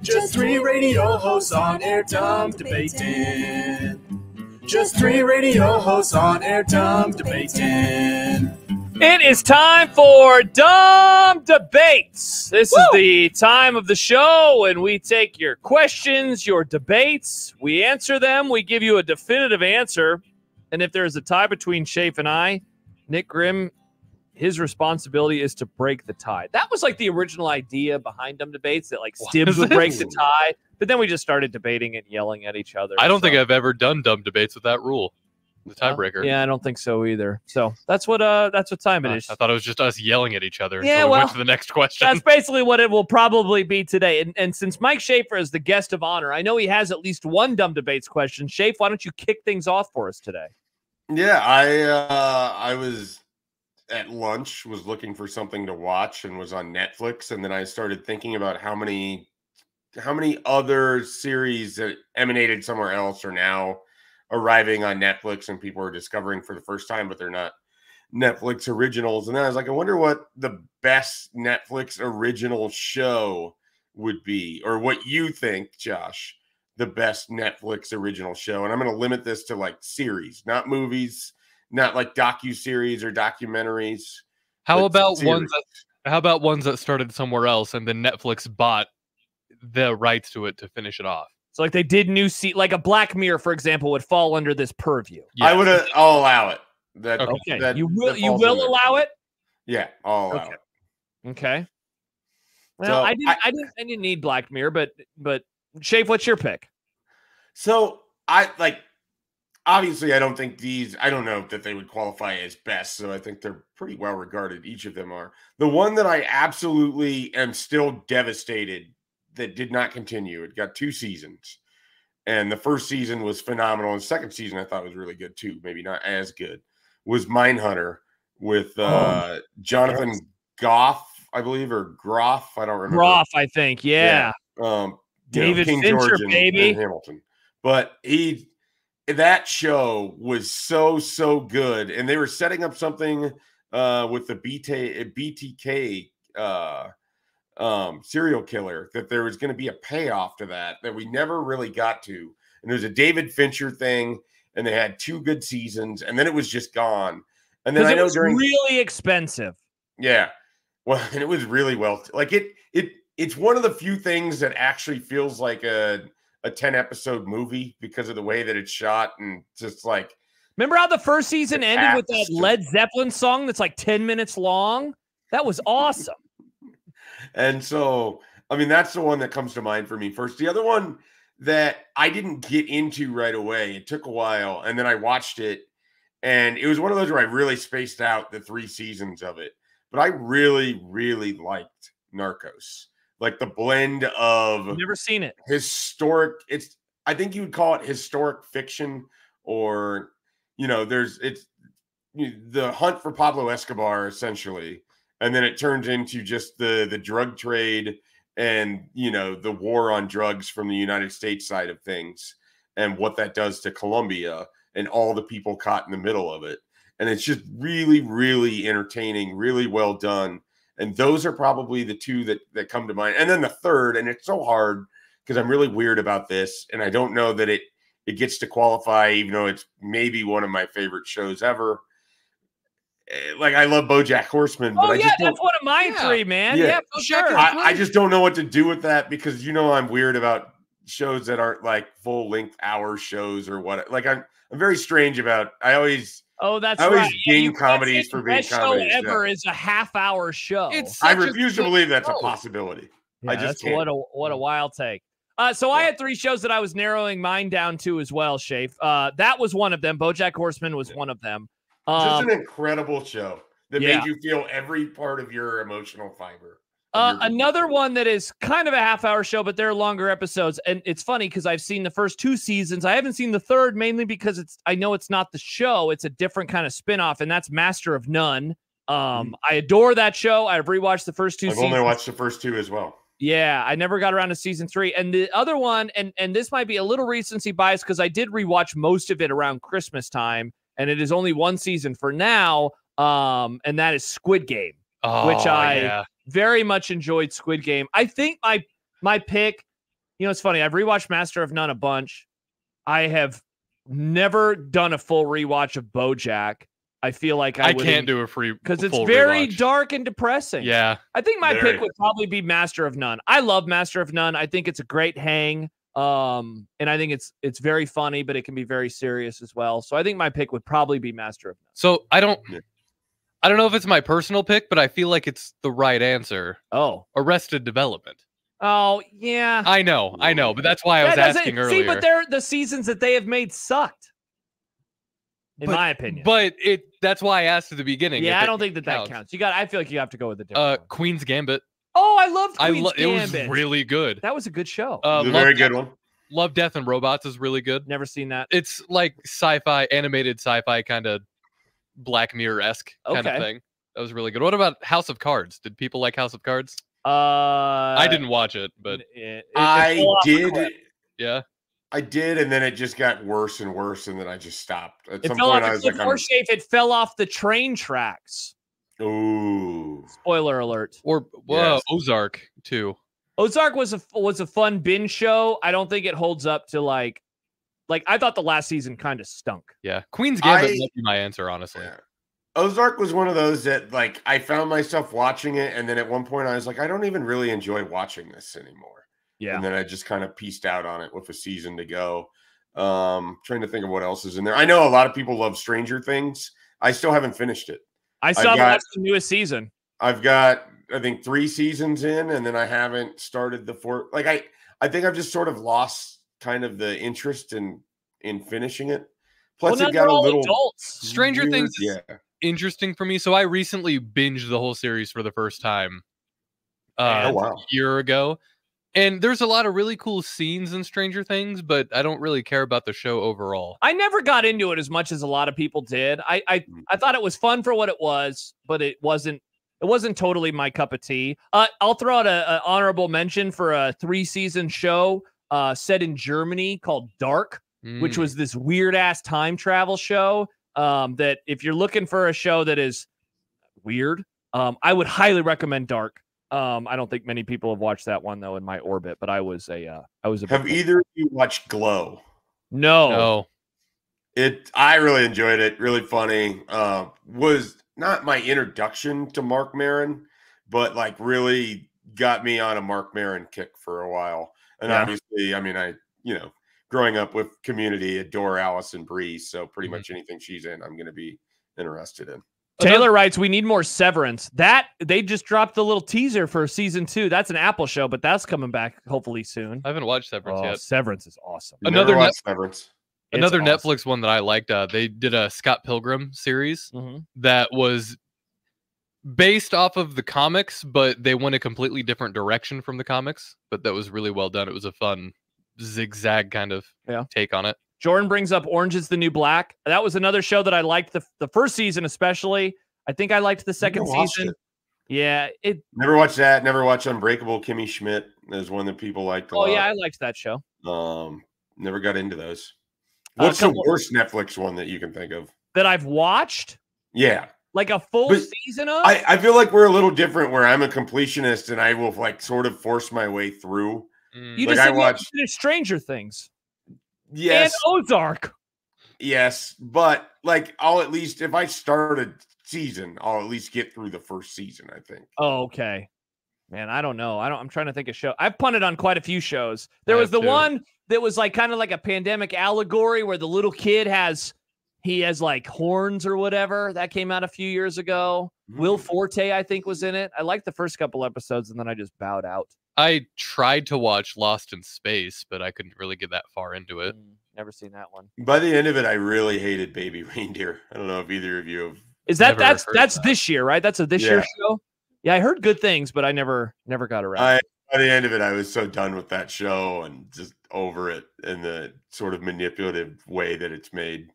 Just three radio hosts on air, dumb debating. Just three radio hosts on air, dumb debating. It is time for Dumb Debates. This is the time of the show when we take your questions, your debates, we answer them, we give you a definitive answer, and if there's a tie between Shafe and I, Nick Grimm, his responsibility is to break the tie. That was like the original idea behind Dumb Debates, that like Stibbs would break the tie, but then we just started debating and yelling at each other. I don't think I've ever done Dumb Debates with that rule, the tiebreaker. Yeah, I don't think so either. So that's what time it is. I thought it was just us yelling at each other. Yeah, so we went to the next question. That's basically what it will probably be today. And since Mike Schaefer is the guest of honor, I know he has at least one Dumb Debates question. Schaefer, why don't you kick things off for us today? Yeah, I was at lunch, was looking for something to watch and was on Netflix, and then I started thinking about how many other series that emanated somewhere else are now arriving on Netflix and people are discovering for the first time, but they're not Netflix originals. And then I was like, I wonder what the best Netflix original show would be, or what you think, Josh, the best Netflix original show. And I'm going to limit this to like series, not movies, not like docu-series or documentaries. How about ones that started somewhere else and then Netflix bought the rights to it to finish it off? So like they did like a Black Mirror, for example, would fall under this purview. Yeah. I'll allow it. Okay. You will allow it? Yeah, I'll allow it. Okay. Well, So I didn't need Black Mirror, but Shafe, what's your pick? So obviously I don't know that they would qualify as best. So I think they're pretty well regarded. Each of them are. The one that I absolutely am still devastated that did not continue. It got 2 seasons. And the first season was phenomenal. And the second season I thought was really good too. Maybe not as good. Was Mindhunter with Jonathan Goff, I believe, or Groff. I don't remember. Groff, I think. Yeah. David King Fincher, George baby. and Hamilton. But that show was so good. And they were setting up something with the BTK serial killer, that there was going to be a payoff to that we never really got to. And it was a David Fincher thing, and they had 2 good seasons, and then it was just gone. And then I know it was really expensive. Yeah. Well, and it was really it's one of the few things that actually feels like a 10-episode movie because of the way that it's shot, and just like, remember how the first season ended with that Led Zeppelin song that's like 10 minutes long? That was awesome. And so, I mean, that's the one that comes to mind for me first. The other one that I didn't get into right away, it took a while, and then I watched it, and it was one of those where I really spaced out the 3 seasons of it. But I really, really liked Narcos. Like the blend of never seen it. Historic. I think you would call it historic fiction, or it's the hunt for Pablo Escobar essentially, and then it turns into just the drug trade and the war on drugs from the United States side of things, and what that does to Colombia and all the people caught in the middle of it. And it's just really, really entertaining, really well done. And those are probably the 2 that come to mind. And then the third, and it's so hard because I'm really weird about this, and I don't know that it gets to qualify, even though it's maybe one of my favorite shows ever. Like, I love BoJack Horseman, but that's one of my 3, man. Yeah, for sure. I just don't know what to do with that, because I'm weird about shows that aren't like full-length hour shows or what. Like, I'm very strange about. I always ding comedies for being comedies. The best show ever is a half-hour show. I refuse to believe that's a possibility. Yeah, I just can't. What a wild take. So I had 3 shows that I was narrowing mine down to as well, Shafe. That was one of them. BoJack Horseman was one of them. Just an incredible show that made you feel every part of your emotional fiber. Another one that is kind of a half-hour show, but they're longer episodes. And it's funny because I've seen the first 2 seasons. I haven't seen the third, mainly because I know it's not the show. It's a different kind of spinoff, and that's Master of None. I adore that show. I've rewatched the first 2 seasons. I've only watched the first 2 as well. Yeah, I never got around to season 3. And the other one, and this might be a little recency bias because I did rewatch most of it around Christmas time, and it is only 1 season for now, and that is Squid Game, which I very much enjoyed Squid Game. I think my pick You know, it's funny. I've rewatched Master of None a bunch. I have never done a full rewatch of BoJack. I feel like I can't do a free because it's full very rewatch. dark and depressing. Yeah, I think my pick would probably be Master of None. I love Master of None. I think it's a great hang. And I think it's very funny, but it can be very serious as well. So I think my pick would probably be Master of None. So I don't know if it's my personal pick, but I feel like it's the right answer. Oh, Arrested Development. Oh, yeah. I know, but that's why I was asking earlier. See, but the seasons that they have made sucked, in my opinion. But that's why I asked at the beginning. Yeah, I don't think that counts. I feel like you have to go with the different one. Queen's Gambit. Oh, I loved Queen's Gambit. It was really good. That was a good show. Very good one. Love, Death, and Robots is really good. Never seen that. It's like animated sci-fi kind of Black Mirror-esque kind of thing. That was really good. What about House of Cards? Did people like House of Cards? I didn't watch it, but I did. Yeah, I did, and then it just got worse and worse, and then I just stopped. At some point, I was like, it fell off the train tracks. Ooh! Spoiler alert. Or Ozark too. Ozark was a fun binge show. I don't think it holds up to like I thought the last season kind of stunk. Yeah, Queen's Gambit might be my answer, honestly. Yeah. Ozark was one of those that like I found myself watching it, and then at one point I was like, I don't even really enjoy watching this anymore. Yeah. And then I just kind of pieced out on it with a season to go. Trying to think of what else is in there. I know a lot of people love Stranger Things. I still haven't finished it. I still haven't watched the newest season. I've got, I think, 3 seasons in, and then I haven't started the 4th. Like I think I've just sort of lost kind of the interest in finishing it. Plus, it got a little adults. Stranger Things is interesting for me. So I recently binged the whole series for the first time a year ago. And there's a lot of really cool scenes in Stranger Things, but I don't really care about the show overall. I never got into it as much as a lot of people did. I thought it was fun for what it was, but it wasn't totally my cup of tea. I'll throw out an honorable mention for a 3-season show set in Germany called Dark, which was this weird ass time travel show. That if you're looking for a show that is weird, I would highly recommend Dark. I don't think many people have watched that one though in my orbit, but I was a. Have either of you watched Glow? No. I really enjoyed it. Really funny. Was not my introduction to Mark Maron, but like really got me on a Mark Maron kick for a while. And obviously, I mean, growing up with Community, adore Allison Brie, so pretty much anything she's in, I'm going to be interested in. Taylor writes, we need more Severance. That they just dropped the little teaser for season 2. That's an Apple show, but that's coming back hopefully soon. I haven't watched Severance yet. Severance is awesome. Another Severance. Another Netflix one that I liked. They did a Scott Pilgrim series that was based off of the comics, but they went a completely different direction from the comics. But that was really well done. It was a fun zigzag kind of take on it. Jordan brings up Orange is the New Black. That was another show that I liked the first season, especially. I think I liked the second season. Yeah. Never watched that. Never watched Unbreakable Kimmy Schmidt. There's one that people liked a lot. Yeah, I liked that show. Never got into those. What's the worst Netflix one that you can think of? That I've watched? Yeah. Like a full season of? I feel like we're a little different where I'm a completionist and I will like sort of force my way through. You just watched Stranger Things. Yes. And Ozark. Yes, but like I'll at least, if I start a season, I'll at least get through the first season, I think. Oh, okay. Man, I don't know. I'm trying to think of show. I've punted on quite a few shows. There was the one that was like kind of like a pandemic allegory where the little kid has like horns or whatever. That came out a few years ago. Will Forte, I think, was in it. I liked the first couple episodes and then I just bowed out. I tried to watch Lost in Space, but I couldn't really get that far into it. Never seen that one. By the end of it, I really hated Baby Reindeer. I don't know if either of you have. Is that's this year, right? That's a this year show. Yeah, I heard good things, but I never got around. By the end of it, I was so done with that show and just over it in the sort of manipulative way that it's made.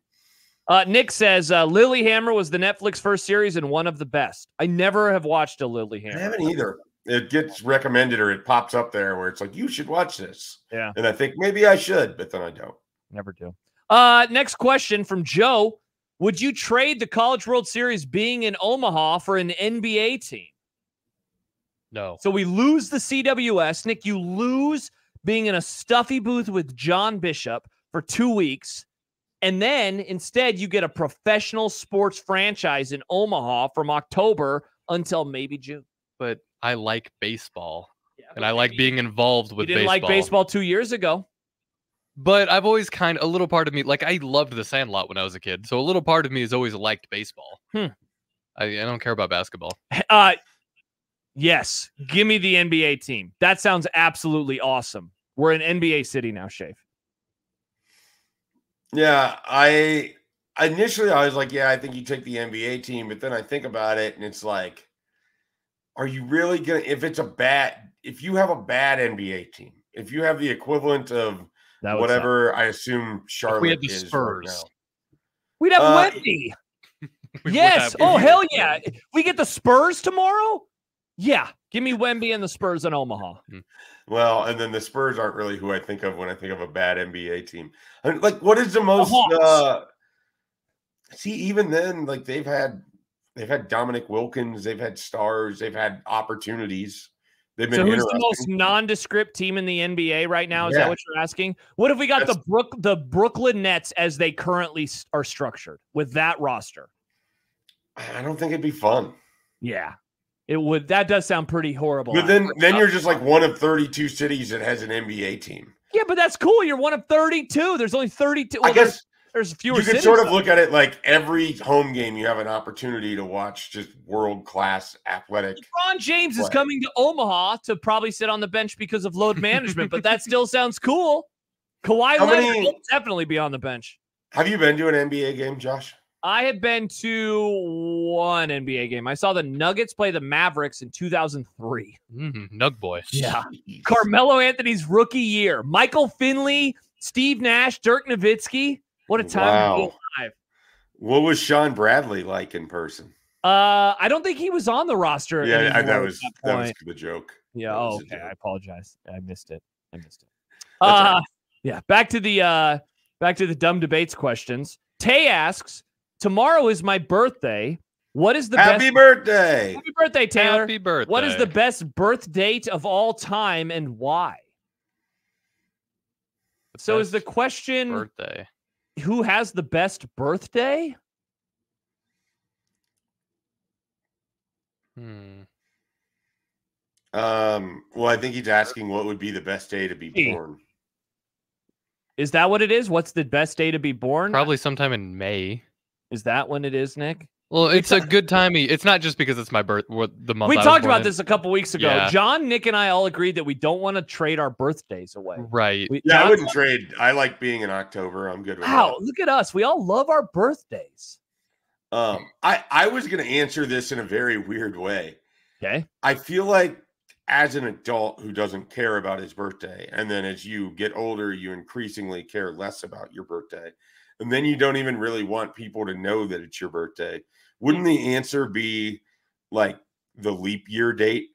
Nick says Lilyhammer was the Netflix first series and one of the best. I never have watched a Lilyhammer. I haven't either. It gets recommended or it pops up there where it's like, you should watch this. Yeah. And I think maybe I should, but then I don't. Never do. Next question from Joe. Would you trade the College World Series being in Omaha for an NBA team? No. So we lose the CWS. Nick, you lose being in a stuffy booth with John Bishop for 2 weeks, and then instead you get a professional sports franchise in Omaha from October until maybe June. But I like baseball, and but I like being involved with You didn't baseball. like baseball 2 years ago. But I've always a little part of me, like I loved The Sandlot when I was a kid, so a little part of me has always liked baseball. I don't care about basketball. Yes, give me the NBA team. That sounds absolutely awesome. We're in NBA city now, Shafe. Yeah, I was like, yeah, I think you take the NBA team, but then I think about it and it's like, are you really gonna, if you have a bad NBA team, if you have the equivalent of whatever I assume Charlotte the is Spurs. right now. We'd have Wemby. Yes. Oh, hell yeah. We get the Spurs tomorrow? Yeah. Give me Wemby and the Spurs in Omaha. Well, and then the Spurs aren't really who I think of when I think of a bad NBA team. I mean, like, what is the most see, even then, like they've had Dominic Wilkins, they've had stars, they've had opportunities. They've been who's the most nondescript team in the NBA right now? Is that what you're asking? What if we got the Brooklyn Nets as they currently are structured with that roster? I don't think it'd be fun. Yeah, it would. That does sound pretty horrible. But then you're just like one of 32 cities that has an NBA team. Yeah, but that's cool. You're one of 32. There's only 32. Well, I guess there's fewer. You can sort of look at it like every home game you have an opportunity to watch just world-class athletic. LeBron James is coming to Omaha to probably sit on the bench because of load management, but that still sounds cool. Kawhi Leonard will definitely be on the bench. Have you been to an NBA game, Josh? I have been to one NBA game. I saw the Nuggets play the Mavericks in 2003. Nug boy. Yeah. Carmelo Anthony's rookie year. Michael Finley, Steve Nash, Dirk Nowitzki. What a time to be alive. What was Sean Bradley like in person? I don't think he was on the roster. Yeah, that was the joke. Yeah, okay. I apologize. I missed it. Yeah, back to the dumb debates questions. Tay asks, tomorrow is my birthday. What is the Happy birthday? Happy birthday, Taylor. Happy birthday. What is the best birth date of all time and why? So is the question birthday? Who has the best birthday? Well, I think he's asking what would be the best day to be born. Is that what it is? What's the best day to be born? Probably sometime in May. Is that when it is, Nick? Well, it's a good time. It's not just because it's my birth. The month we talked about this a couple weeks ago. Yeah. John, Nick, and I all agreed that we don't want to trade our birthdays away. Right. I wouldn't trade. I like being in October. I'm good with that. Wow, look at us. We all love our birthdays. I was going to answer this in a very weird way. Okay. I feel like as an adult who doesn't care about his birthday, and then as you get older, you increasingly care less about your birthday. And then you don't even really want people to know that it's your birthday. Wouldn't the answer be like the leap year date,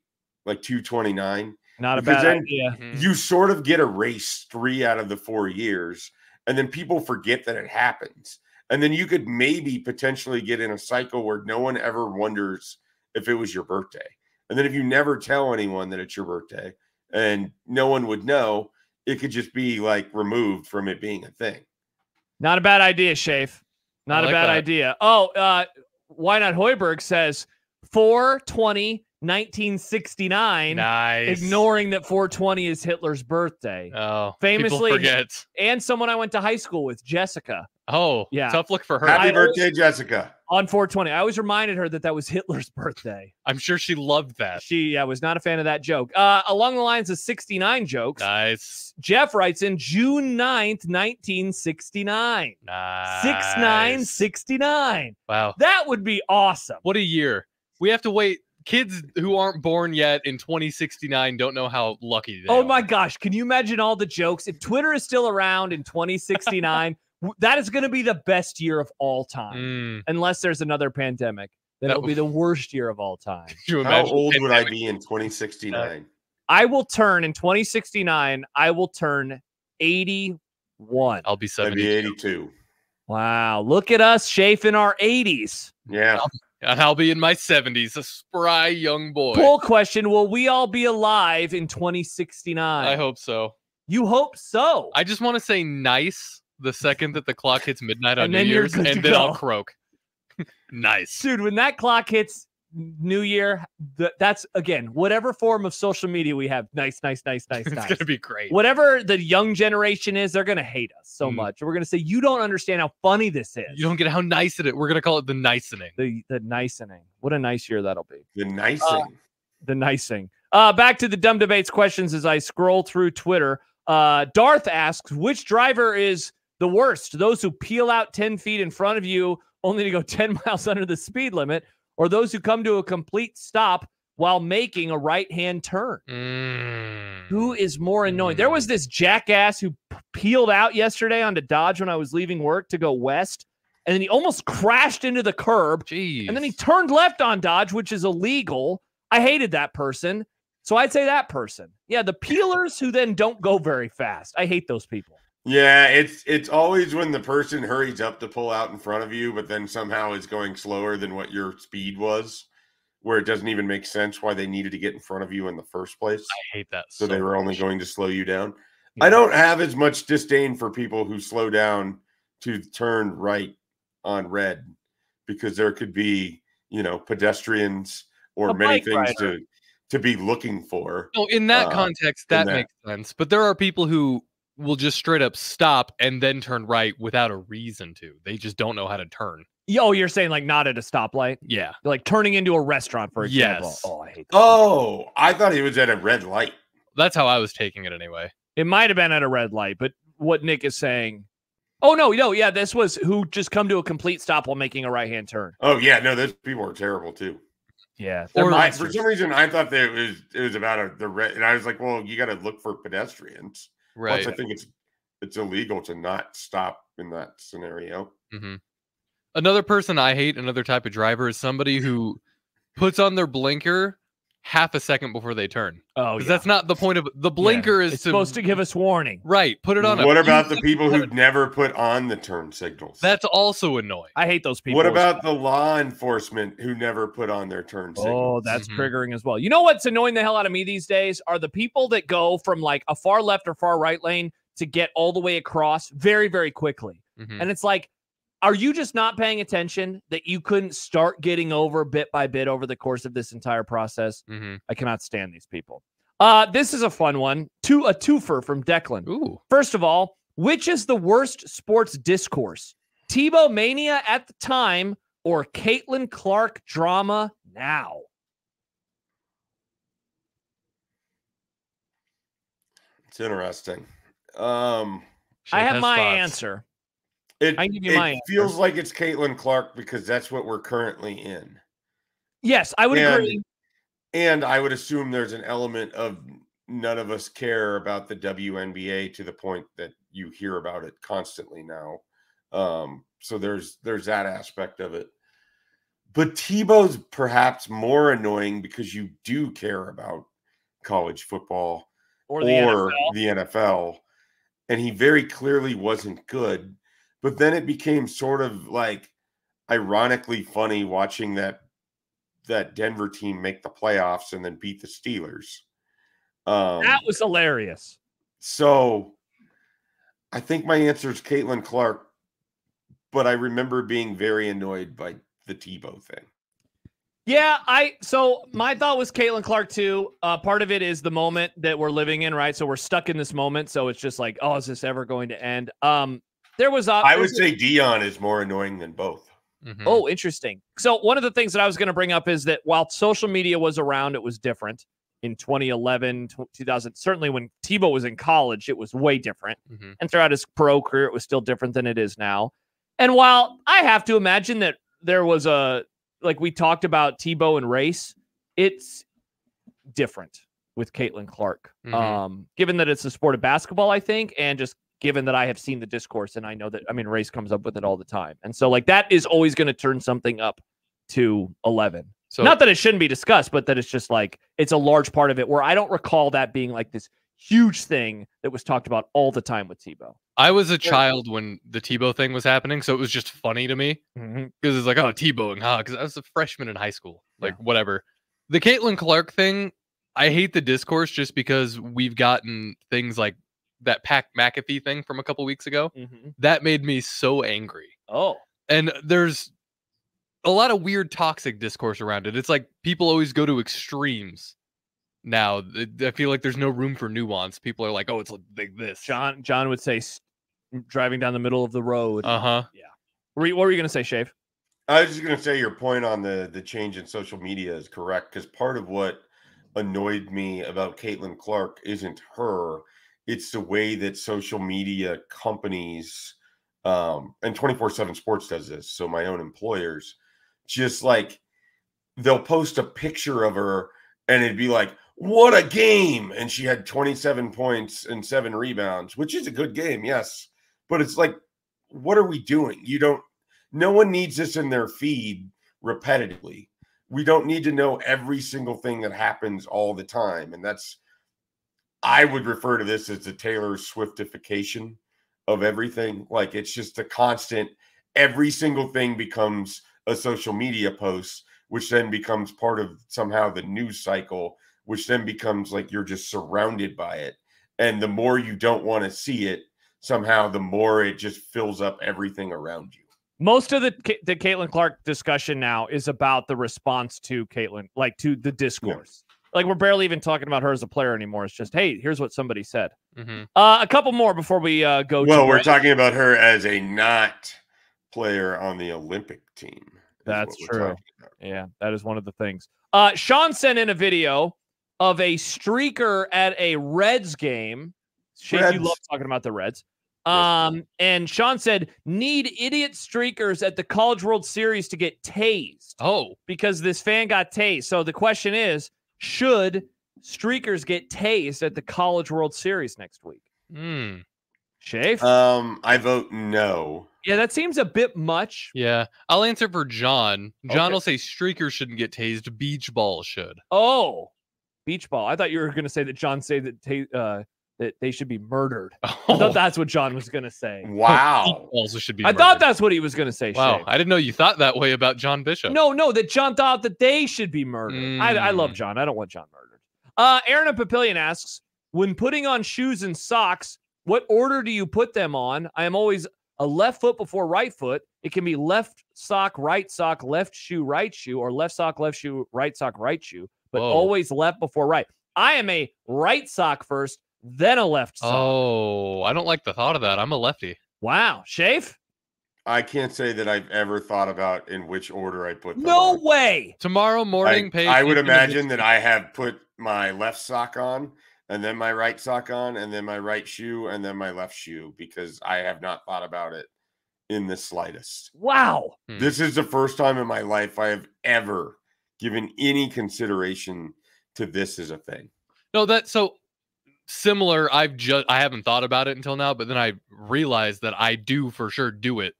like 229? Not a bad idea. You sort of get erased 3 out of the 4 years, and then people forget that it happens. And then you could maybe potentially get in a cycle where no one ever wonders if it was your birthday. And then if you never tell anyone that it's your birthday and no one would know, it could just be like removed from it being a thing. Not a bad idea, Shafe. Not a bad idea. Oh, Why Not Hoiberg says 4/20/1969. Nice. Ignoring that 4/20 is Hitler's birthday. Oh, famously, people forget. And someone I went to high school with, Jessica. Oh, yeah. Tough look for her. Happy birthday, Jessica. On 4/20. I always reminded her that was Hitler's birthday. I'm sure she loved that. She was not a fan of that joke. Along the lines of 69 jokes. Nice. Jeff writes in June 9th, 1969. Nice. 6969. Wow. That would be awesome. What a year. We have to wait. Kids who aren't born yet in 2069 don't know how lucky they are. Oh my gosh. Can you imagine all the jokes? If Twitter is still around in 2069, that is going to be the best year of all time. Unless there's another pandemic. Then it'll be the worst year of all time. How old would I be in 2069? I will turn in 2069. I will turn 81. I'll be 70. I'd be 82. Wow. Look at us, Shafe, in our 80s. Yeah. I'll be in my 70s, a spry young boy. Poll question. Will we all be alive in 2069? I hope so. You hope so. I just want to say nice the second that the clock hits midnight on And New then you're Year's, good to and then I'll go. croak. Nice. Dude, when that clock hits New Year, that's, again, whatever form of social media we have, nice. It's going to be great. Whatever the young generation is, they're going to hate us so much. We're going to say, you don't understand how funny this is. You don't get how nice it is. We're going to call it the nicening. The nicening. What a nice year that'll be. The nicing. The nicing. Back to the dumb debates questions as I scroll through Twitter. Darth asks, which driver is the worst? Those who peel out 10 feet in front of you only to go 10 miles under the speed limit, or those who come to a complete stop while making a right-hand turn? Who is more annoying? There was this jackass who peeled out yesterday onto Dodge when I was leaving work to go west, and then he almost crashed into the curb. Jeez. And then he turned left on Dodge, which is illegal. I hated that person. So I'd say that person. Yeah, the peelers who then don't go very fast. I hate those people. Yeah, it's always when the person hurries up to pull out in front of you, but then somehow is going slower than what your speed was, where it doesn't even make sense why they needed to get in front of you in the first place. I hate that. So they were only going to slow you down. Yeah. I don't have as much disdain for people who slow down to turn right on red, because there could be, pedestrians or many things to be looking for. No, in that context, that makes sense. But there are people who will just straight up stop and then turn right without a reason to. They just don't know how to turn. Yo, you're saying like not at a stoplight? Yeah. Like turning into a restaurant, for example. Yes. Oh, I hate that. Oh, I thought he was at a red light. That's how I was taking it anyway. It might have been at a red light, but what Nick is saying. Oh, no, yeah, this was who just come to a complete stop while making a right-hand turn. Oh, yeah, no, those people are terrible too. Yeah. For some reason, I thought that it was about the red, and I was like, well, you got to look for pedestrians. Right. Plus, I think it's illegal to not stop in that scenario. Mm-hmm. Another person I hate, another type of driver, is somebody who puts on their blinker half a second before they turn. Oh, because that's not the point of the blinker. Is supposed to give us warning. Right. Put it on. What about the people who never put on the turn signals? That's also annoying. I hate those people. What about the law enforcement who never put on their turn signals? Oh, that's triggering as well. You know what's annoying the hell out of me these days are the people that go from like a far left or far right lane to get all the way across very, very quickly. And it's like, are you just not paying attention that you couldn't start getting over bit by bit over the course of this entire process? I cannot stand these people. This is a fun one. A twofer from Declan. Ooh. First of all, which is the worst sports discourse? Tebow mania at the time or Caitlin Clark drama now? It's interesting. I have my answer. I can give you my answer. It feels like it's Caitlin Clark because that's what we're currently in. Yes, I would agree. And I would assume there's an element of none of us care about the WNBA to the point that you hear about it constantly now. So there's that aspect of it. But Tebow's perhaps more annoying because you do care about college football or the NFL. And he very clearly wasn't good. But then it became sort of like ironically funny watching that Denver team make the playoffs and then beat the Steelers. That was hilarious. So I think my answer is Caitlin Clark, but I remember being very annoyed by the Tebow thing. Yeah, so my thought was Caitlin Clark too. Part of it is the moment that we're living in, right? So we're stuck in this moment. So it's just like, oh, is this ever going to end? I would say Dion is more annoying than both. Oh, interesting. So one of the things that I was going to bring up is that while social media was around, it was different in 2011, 2000. Certainly when Tebow was in college, it was way different. And throughout his pro career, it was still different than it is now. And while I have to imagine that there was like we talked about Tebow and race, it's different with Caitlin Clark. Given that it's the sport of basketball, I think, and just given that I have seen the discourse and I know that, race comes up with it all the time. And so like that is always going to turn something up to 11. So not that it shouldn't be discussed, but that it's just like, it's a large part of it where I don't recall that being like this huge thing that was talked about all the time with Tebow. I was a child when the Tebow thing was happening. So it was just funny to me because it's like, oh, Tebowing, because I was a freshman in high school, whatever. The Caitlin Clark thing, I hate the discourse just because we've gotten things like that Pat McAfee thing from a couple weeks ago. Mm-hmm. That made me so angry. Oh. And there's a lot of weird toxic discourse around it. It's like people always go to extremes now. I feel like there's no room for nuance. People are like, oh, it's like this. John would say driving down the middle of the road. Uh-huh. Yeah. What were you going to say, Shave? I was just going to say your point on the change in social media is correct, because part of what annoyed me about Caitlin Clark isn't her. It's the way that social media companies and 24/7 Sports does this. So my own employers, just like they'll post a picture of her and it'd be like, what a game. And she had 27 points and 7 rebounds, which is a good game. Yes. But it's like, what are we doing? No one needs this in their feed repetitively. We don't need to know every single thing that happens all the time. And I would refer to this as the Taylor Swiftification of everything. Like, it's just a constant, every single thing becomes a social media post, which then becomes part of somehow the news cycle, which then becomes like you're just surrounded by it. And the more you don't want to see it, somehow the more it just fills up everything around you. Most of the Caitlin Clark discussion now is about the response to Caitlin, like to the discourse. Yeah. Like, we're barely even talking about her as a player anymore. It's just, hey, here's what somebody said. Mm-hmm. A couple more before we go. Well, we're talking about her as a not player on the Olympic team. That's true. Yeah, that is one of the things. Sean sent in a video of a streaker at a Reds game. Shane, you love talking about the Reds. And Sean said, need idiot streakers at the College World Series to get tased. Oh, because this fan got tased. So the question is, should streakers get tased at the College World Series next week? Shafe? I vote no. Yeah, that seems a bit much. Yeah, I'll answer for John. John will say streakers shouldn't get tased. Beach ball should. Oh, beach ball. I thought you were going to say that John said that that they should be murdered. Oh. I thought that's what John was going to say. Wow. Also should be I thought that's what he was going to say. Wow. Shane. I didn't know you thought that way about John Bishop. No, that John thought that they should be murdered. I love John. I don't want John murdered. Aaron Papillion asks, when putting on shoes and socks, what order do you put them on? I am always a left foot before right foot. It can be left sock, left shoe, right shoe, or left sock, left shoe, right shoe, but always left before right. I am a right sock first, then a left sock. Oh, I don't like the thought of that. I'm a lefty. Wow. Shafe? I can't say that I've ever thought about in which order I put them No on. way. Tomorrow morning, I would imagine that I have put my left sock on, and then my right sock on, and then my right shoe, and then my left shoe, because I have not thought about it in the slightest. Wow. This is the first time in my life I have ever given any consideration to this as a thing. No, that's so similar. I haven't thought about it until now, but then I realized that I do for sure do it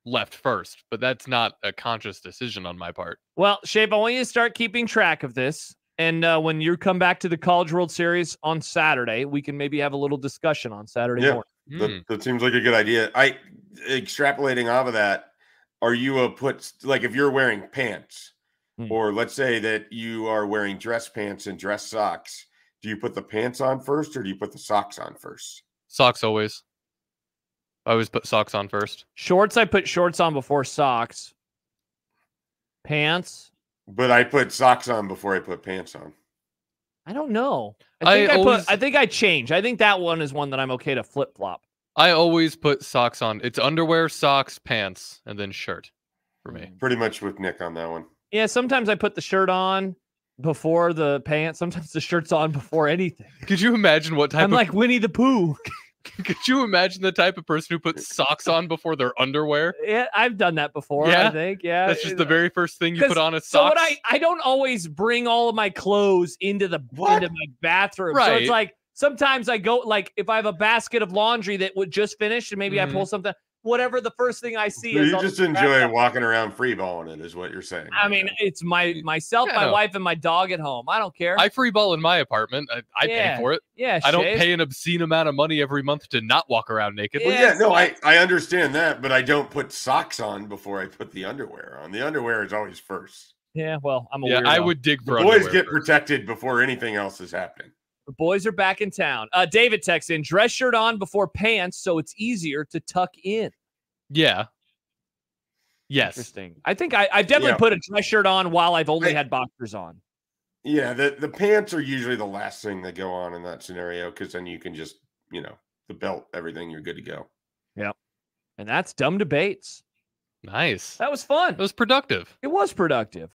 left first, but that's not a conscious decision on my part. Well, Shape, I want you to start keeping track of this. And when you come back to the College World Series on Saturday, we can maybe have a little discussion on Saturday morning. That seems like a good idea. Extrapolating off of that, are you if you're wearing pants, or let's say that you are wearing dress pants and dress socks, do you put the pants on first, or do you put the socks on first? Socks always. I always put socks on first. Shorts, I put shorts on before socks. Pants. But I put socks on before I put pants on. I don't know. I think I change. I think that one is one that I'm okay to flip flop. I always put socks on. It's underwear, socks, pants, and then shirt for me. Pretty much with Nick on that one. Yeah, sometimes I put the shirt on before the pants. Sometimes the shirt's on before anything. Could you imagine what type I'm like Winnie the Pooh. Could you imagine the type of person who puts socks on before their underwear? Yeah, I've done that before, yeah? I think. Yeah. That's just the very first thing you put on is socks. So I don't always bring all of my clothes into my bathroom. Right. So it's like sometimes I go, like, if I have a basket of laundry that would just finish and maybe I pull something, whatever the first thing I see is. You just enjoy walking around freeballing it, is what you're saying. I mean, it's myself, my wife, and my dog at home. I don't care. I free ball in my apartment. I pay for it. Yeah, I don't pay an obscene amount of money every month to not walk around naked. I understand that, but I don't put socks on before I put the underwear on. The underwear is always first. Yeah, well, I'm a weirdo. I would dig for boys underwear get first. protected before anything else is happening. The boys are back in town. David texts in, dress shirt on before pants so it's easier to tuck in. Yeah. Yes. Interesting. I think I've definitely put a dress shirt on while I've only had boxers on. Yeah, the pants are usually the last thing that go on in that scenario because then you can just, the belt, everything, you're good to go. Yep. And that's Dumb Debates. Nice. That was fun. It was productive. It was productive.